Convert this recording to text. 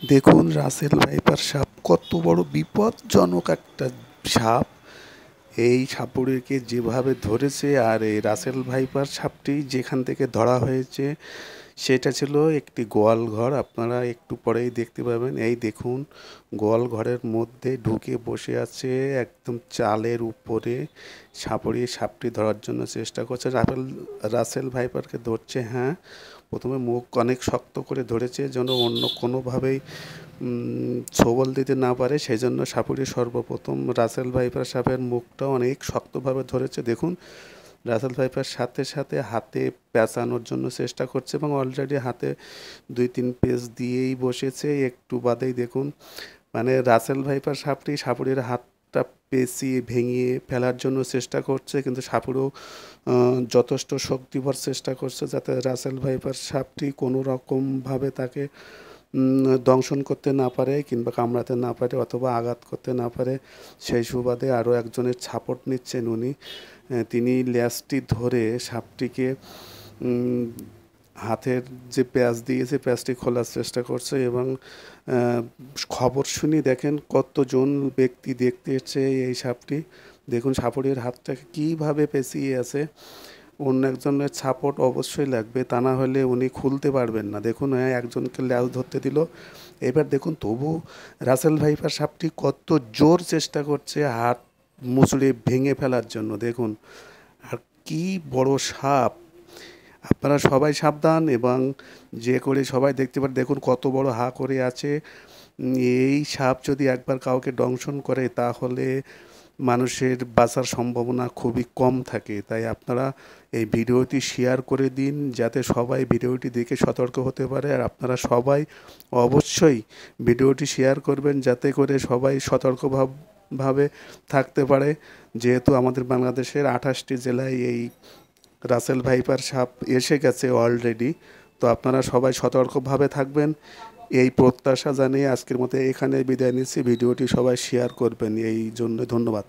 দেখুন Russell viper সাপ কত বড় বিপজ্জনক একটা সাপ। এই সাপুড়েকে যেভাবে ধরেছে, আর এই রাসেল ভাইপার সাপটি যেখান থেকে ধরা হয়েছে সেটা ছিল একটি গোয়াল ঘর। আপনারা একটু পরেই দেখতে পাবেন। এই দেখুন, গোয়াল ঘরের মধ্যে ঢুকে বসে আছে একদম চালের উপরে। সাপুড়ে সাপটি ধরার জন্য চেষ্টা করছে। রাসেল ভাইপারকে ধরছে। হ্যাঁ, প্রথমে মুখ অনেক শক্ত করে ধরেছে যেন অন্য কোনোভাবেই ছোবল দিতে না পারে, সেই জন্য সাপুড়ে সর্বপ্রথম রাসেল ভাইপার সাপের মুখটা অনেক শক্তভাবে ধরেছে। দেখুন, রাসেল ভাইপার সাথে সাথে হাতে পেঁচানোর জন্য চেষ্টা করছে এবং অলরেডি হাতে 2-3 পেঁচ দিয়েই বসেছে। একটু বাদেই দেখুন, মানে রাসেল ভাইপার সাপটি সাপুড়ের হাতটা পেঁচিয়ে ভেঙে ফেলার জন্য চেষ্টা করছে, কিন্তু সাপুড়েও যথেষ্ট শক্তিভর চেষ্টা করছে যাতে রাসেল ভাইপার সাপটি কোনো রকমভাবে তাকে দংশন করতে না পারে কিংবা কামড়াতে না পারে অথবা আঘাত করতে না পারে। সেই সুবাদে আরও একজনের সাপোর্ট নিচ্ছেন উনি। তিনি ল্যাজটি ধরে সাপটিকে হাতের যে প্যাঁচ দিয়েছে প্যাঁচটি খোলার চেষ্টা করছে এবং খবর শুনি দেখেন কতজন ব্যক্তি দেখতে এসছে এই সাপটি। দেখুন সাপুড়ের হাতটাকে কীভাবে পেঁচিয়ে আছে। অন্য একজনের সাপোর্ট অবশ্যই লাগবে, তা না হলে উনি খুলতে পারবেন না। দেখুন, একজনকে ল্যাজ ধরতে দিল। এবার দেখুন তবু রাসেল ভাইপার সাপটি কত জোর চেষ্টা করছে হাত মুচড়ে ভেঙে ফেলার জন্য। দেখুন, আর কি বড় সাপ। আপনারা সবাই সাবধান এবং যে করে সবাই দেখতে পারে। দেখুন কত বড় হা করে আছে। এই সাপ যদি একবার কাউকে দংশন করে তাহলে মানুষের বাঁচার সম্ভাবনা খুবই কম থাকে। তাই আপনারা এই ভিডিওটি শেয়ার করে দিন যাতে সবাই ভিডিওটি দেখে সতর্ক হতে পারে। আর আপনারা সবাই অবশ্যই ভিডিওটি শেয়ার করবেন যাতে করে সবাই সতর্কভাবে থাকতে পারে। যেহেতু আমাদের বাংলাদেশের 28টি জেলায় এই রাসেল ভাইপার সাপ এসে গেছে অলরেডি, তো আপনারা সবাই সতর্কভাবে থাকবেন এই প্রত্যাশা জানিয়ে আজকের মতো এখানে বিদায় নিচ্ছি। ভিডিওটি সবাই শেয়ার করবেন, এই জন্য ধন্যবাদ।